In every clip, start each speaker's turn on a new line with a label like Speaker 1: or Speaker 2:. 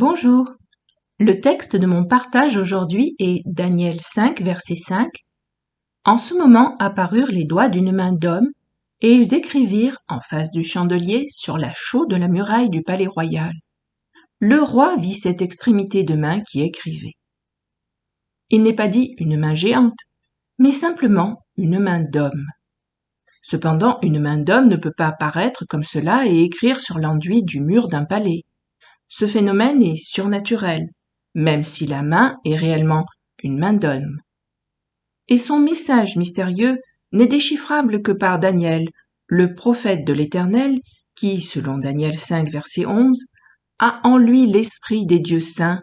Speaker 1: Bonjour, le texte de mon partage aujourd'hui est Daniel 5, verset 5. En ce moment apparurent les doigts d'une main d'homme, et ils écrivirent en face du chandelier sur la chaux de la muraille du palais royal. Le roi vit cette extrémité de main qui écrivait. Il n'est pas dit une main géante, mais simplement une main d'homme. Cependant, une main d'homme ne peut pas apparaître comme cela et écrire sur l'enduit du mur d'un palais. Ce phénomène est surnaturel, même si la main est réellement une main d'homme. Et son message mystérieux n'est déchiffrable que par Daniel, le prophète de l'Éternel, qui, selon Daniel 5, verset 11, a en lui l'esprit des dieux saints,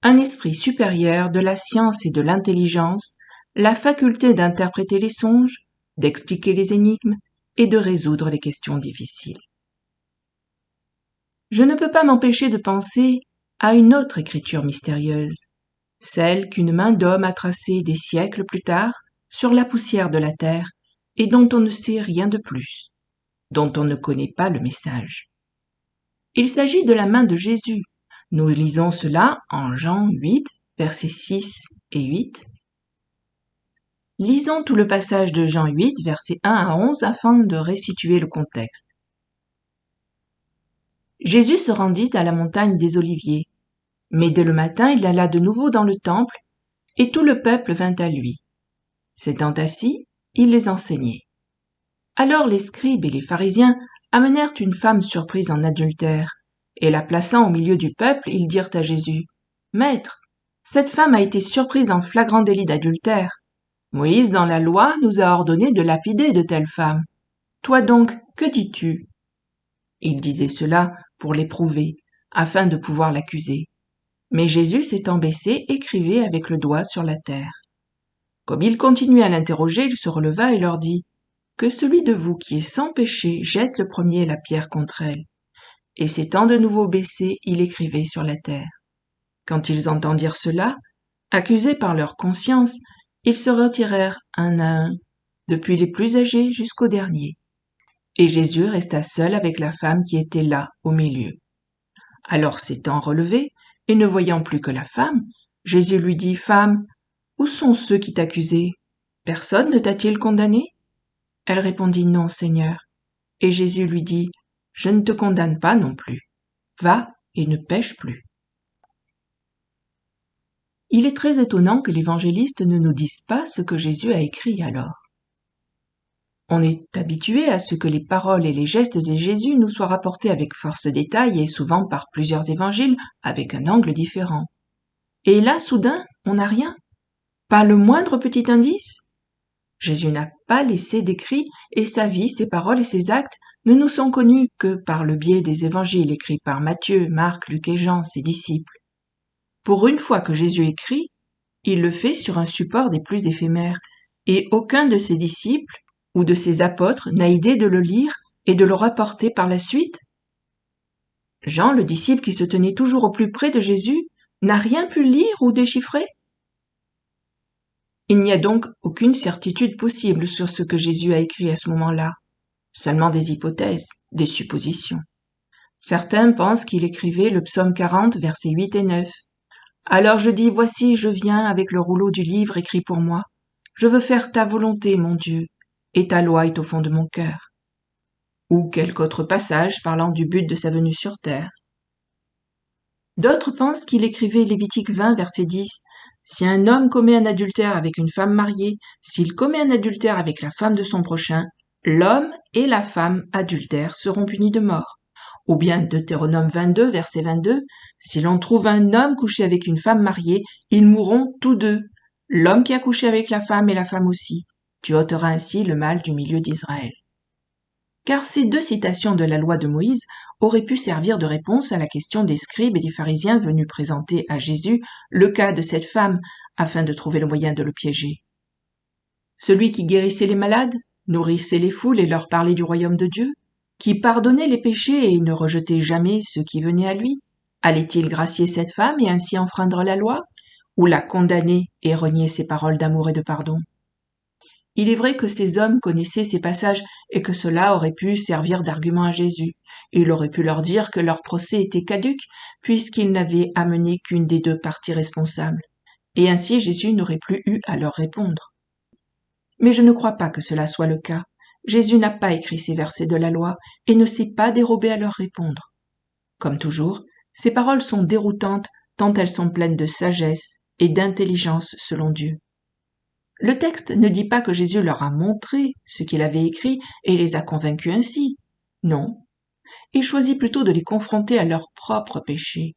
Speaker 1: un esprit supérieur de la science et de l'intelligence, la faculté d'interpréter les songes, d'expliquer les énigmes et de résoudre les questions difficiles. Je ne peux pas m'empêcher de penser à une autre écriture mystérieuse, celle qu'une main d'homme a tracée des siècles plus tard sur la poussière de la terre et dont on ne sait rien de plus, dont on ne connaît pas le message. Il s'agit de la main de Jésus. Nous lisons cela en Jean 8, versets 6 et 8. Lisons tout le passage de Jean 8, versets 1 à 11 afin de restituer le contexte. Jésus se rendit à la montagne des Oliviers. Mais dès le matin, il alla de nouveau dans le temple, et tout le peuple vint à lui. S'étant assis, il les enseignait. Alors les scribes et les pharisiens amenèrent une femme surprise en adultère, et la plaçant au milieu du peuple, ils dirent à Jésus, « Maître, cette femme a été surprise en flagrant délit d'adultère. Moïse, dans la loi, nous a ordonné de lapider de telles femmes. Toi donc, que dis-tu » Il disait cela pour l'éprouver, afin de pouvoir l'accuser. Mais Jésus s'étant baissé, écrivait avec le doigt sur la terre. Comme il continuait à l'interroger, il se releva et leur dit « Que celui de vous qui est sans péché jette le premier la pierre contre elle. » Et s'étant de nouveau baissé, il écrivait sur la terre. Quand ils entendirent cela, accusés par leur conscience, ils se retirèrent un à un, depuis les plus âgés jusqu'aux derniers. Et Jésus resta seul avec la femme qui était là, au milieu. Alors s'étant relevé, et ne voyant plus que la femme, Jésus lui dit, « Femme, où sont ceux qui t'accusaient? Personne ne t'a-t-il condamné ?» Elle répondit, « Non, Seigneur. » Et Jésus lui dit, « Je ne te condamne pas non plus. Va et ne pêche plus. » Il est très étonnant que l'évangéliste ne nous dise pas ce que Jésus a écrit alors. On est habitué à ce que les paroles et les gestes de Jésus nous soient rapportés avec force détail et souvent par plusieurs évangiles avec un angle différent. Et là, soudain, on n'a rien. Pas le moindre petit indice. Jésus n'a pas laissé d'écrit et sa vie, ses paroles et ses actes ne nous sont connus que par le biais des évangiles écrits par Matthieu, Marc, Luc et Jean, ses disciples. Pour une fois que Jésus écrit, il le fait sur un support des plus éphémères et aucun de ses disciples ou de ses apôtres n'a idée de le lire et de le rapporter par la suite. Jean, le disciple qui se tenait toujours au plus près de Jésus, n'a rien pu lire ou déchiffrer. Il n'y a donc aucune certitude possible sur ce que Jésus a écrit à ce moment-là, seulement des hypothèses, des suppositions. Certains pensent qu'il écrivait le psaume 40, versets 8 et 9. « Alors je dis, voici, je viens avec le rouleau du livre écrit pour moi. Je veux faire ta volonté, mon Dieu, et ta loi est au fond de mon cœur. » Ou quelque autre passage parlant du but de sa venue sur terre. D'autres pensent qu'il écrivait Lévitique 20, verset 10. « Si un homme commet un adultère avec une femme mariée, s'il commet un adultère avec la femme de son prochain, l'homme et la femme adultères seront punis de mort. » Ou bien Deutéronome 22, verset 22. « Si l'on trouve un homme couché avec une femme mariée, ils mourront tous deux, l'homme qui a couché avec la femme et la femme aussi. Tu ôteras ainsi le mal du milieu d'Israël. » Car ces deux citations de la loi de Moïse auraient pu servir de réponse à la question des scribes et des pharisiens venus présenter à Jésus le cas de cette femme afin de trouver le moyen de le piéger. Celui qui guérissait les malades, nourrissait les foules et leur parlait du royaume de Dieu, qui pardonnait les péchés et ne rejetait jamais ceux qui venaient à lui, allait-il gracier cette femme et ainsi enfreindre la loi, ou la condamner et renier ses paroles d'amour et de pardon? Il est vrai que ces hommes connaissaient ces passages et que cela aurait pu servir d'argument à Jésus. Il aurait pu leur dire que leur procès était caduc puisqu'ils n'avaient amené qu'une des deux parties responsables. Et ainsi Jésus n'aurait plus eu à leur répondre. Mais je ne crois pas que cela soit le cas. Jésus n'a pas écrit ces versets de la loi et ne s'est pas dérobé à leur répondre. Comme toujours, ces paroles sont déroutantes tant elles sont pleines de sagesse et d'intelligence selon Dieu. Le texte ne dit pas que Jésus leur a montré ce qu'il avait écrit et les a convaincus ainsi. Non. Il choisit plutôt de les confronter à leur propre péché,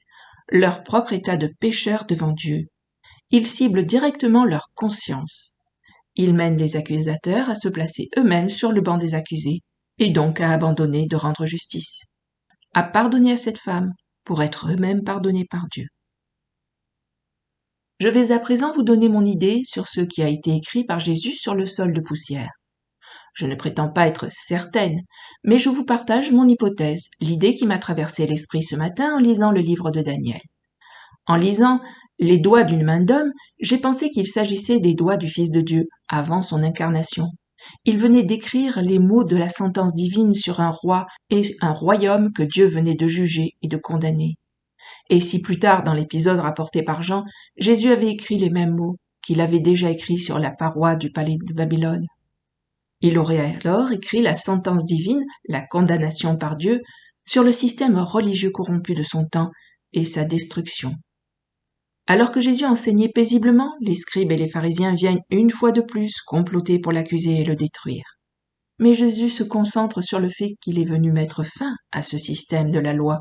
Speaker 1: leur propre état de pécheur devant Dieu. Il cible directement leur conscience. Il mène les accusateurs à se placer eux-mêmes sur le banc des accusés, et donc à abandonner de rendre justice, à pardonner à cette femme pour être eux-mêmes pardonnés par Dieu. Je vais à présent vous donner mon idée sur ce qui a été écrit par Jésus sur le sol de poussière. Je ne prétends pas être certaine, mais je vous partage mon hypothèse, l'idée qui m'a traversé l'esprit ce matin en lisant le livre de Daniel. En lisant les doigts d'une main d'homme, j'ai pensé qu'il s'agissait des doigts du Fils de Dieu avant son incarnation. Il venait d'écrire les mots de la sentence divine sur un roi et un royaume que Dieu venait de juger et de condamner. Et si plus tard, dans l'épisode rapporté par Jean, Jésus avait écrit les mêmes mots qu'il avait déjà écrits sur la paroi du palais de Babylone. Il aurait alors écrit la sentence divine, la condamnation par Dieu, sur le système religieux corrompu de son temps et sa destruction. Alors que Jésus enseignait paisiblement, les scribes et les pharisiens viennent une fois de plus comploter pour l'accuser et le détruire. Mais Jésus se concentre sur le fait qu'il est venu mettre fin à ce système de la loi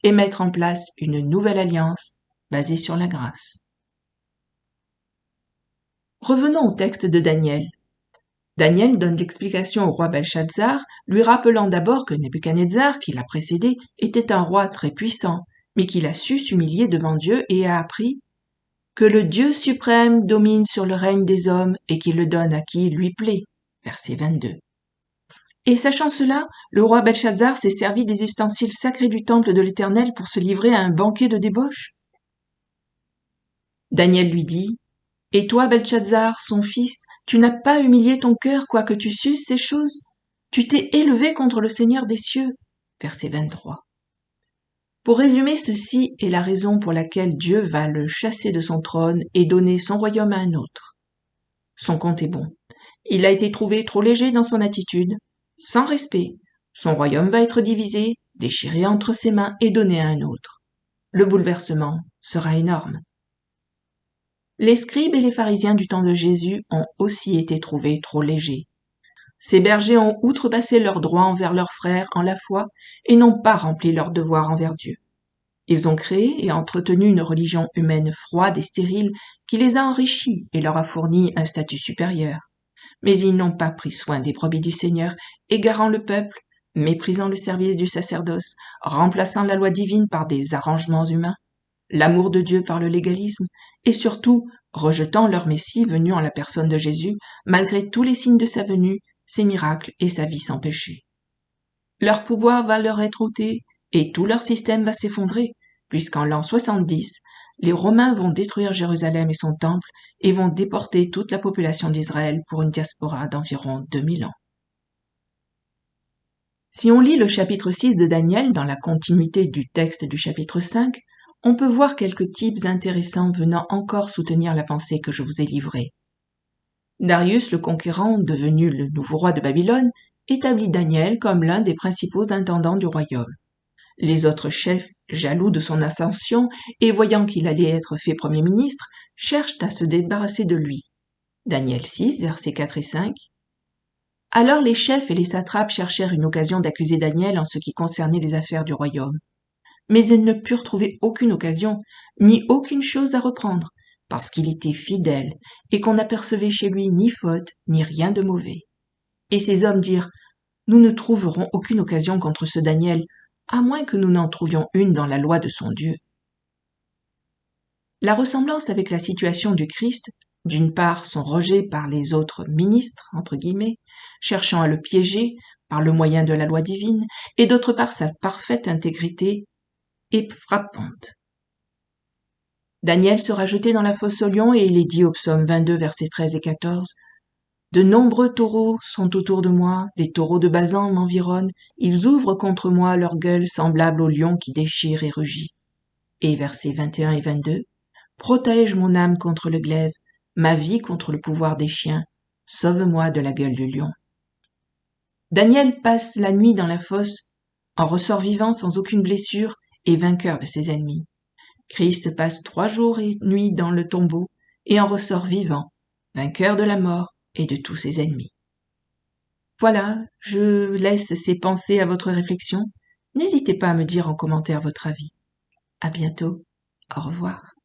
Speaker 1: et mettre en place une nouvelle alliance basée sur la grâce. Revenons au texte de Daniel. Daniel donne l'explication au roi Belshazzar, lui rappelant d'abord que Nebuchadnezzar, qui l'a précédé, était un roi très puissant, mais qu'il a su s'humilier devant Dieu et a appris que le Dieu suprême domine sur le règne des hommes et qu'il le donne à qui lui plaît. Verset 22. Et sachant cela, le roi Belshazzar s'est servi des ustensiles sacrés du temple de l'Éternel pour se livrer à un banquet de débauche. Daniel lui dit, « Et toi, Belshazzar, son fils, tu n'as pas humilié ton cœur quoique tu susses ces choses. Tu t'es élevé contre le Seigneur des cieux. » Verset 23. Pour résumer, ceci est la raison pour laquelle Dieu va le chasser de son trône et donner son royaume à un autre. Son compte est bon. Il a été trouvé trop léger dans son attitude. Sans respect, son royaume va être divisé, déchiré entre ses mains et donné à un autre. Le bouleversement sera énorme. Les scribes et les pharisiens du temps de Jésus ont aussi été trouvés trop légers. Ces bergers ont outrepassé leurs droits envers leurs frères en la foi et n'ont pas rempli leur devoir envers Dieu. Ils ont créé et entretenu une religion humaine froide et stérile qui les a enrichis et leur a fourni un statut supérieur. Mais ils n'ont pas pris soin des brebis du Seigneur, égarant le peuple, méprisant le service du sacerdoce, remplaçant la loi divine par des arrangements humains, l'amour de Dieu par le légalisme, et surtout rejetant leur Messie venu en la personne de Jésus, malgré tous les signes de sa venue, ses miracles et sa vie sans péché. Leur pouvoir va leur être ôté, et tout leur système va s'effondrer, puisqu'en l'an 70, les Romains vont détruire Jérusalem et son temple et vont déporter toute la population d'Israël pour une diaspora d'environ 2000 ans. Si on lit le chapitre 6 de Daniel dans la continuité du texte du chapitre 5, on peut voir quelques types intéressants venant encore soutenir la pensée que je vous ai livrée. Darius le Conquérant, devenu le nouveau roi de Babylone, établit Daniel comme l'un des principaux intendants du royaume. Les autres chefs, jaloux de son ascension et voyant qu'il allait être fait premier ministre, cherchent à se débarrasser de lui. Daniel 6, versets 4 et 5. Alors les chefs et les satrapes cherchèrent une occasion d'accuser Daniel en ce qui concernait les affaires du royaume. Mais ils ne purent trouver aucune occasion, ni aucune chose à reprendre, parce qu'il était fidèle et qu'on n'apercevait chez lui ni faute, ni rien de mauvais. Et ces hommes dirent, « Nous ne trouverons aucune occasion contre ce Daniel, à moins que nous n'en trouvions une dans la loi de son Dieu. » La ressemblance avec la situation du Christ, d'une part son rejet par les autres ministres, entre guillemets, cherchant à le piéger par le moyen de la loi divine, et d'autre part sa parfaite intégrité, est frappante. Daniel sera jeté dans la fosse aux lions et il est dit au psaume 22, versets 13 et 14, « De nombreux taureaux sont autour de moi, des taureaux de Basan m'environnent, ils ouvrent contre moi leur gueule semblable au lion qui déchire et rugit. Et versets 21 et 22, protège mon âme contre le glaive, ma vie contre le pouvoir des chiens, sauve-moi de la gueule du lion. Daniel passe la nuit dans la fosse, en ressort vivant sans aucune blessure et vainqueur de ses ennemis. Christ passe 3 jours et nuits dans le tombeau et en ressort vivant, vainqueur de la mort et de tous ses ennemis. Voilà, je laisse ces pensées à votre réflexion. N'hésitez pas à me dire en commentaire votre avis. À bientôt. Au revoir.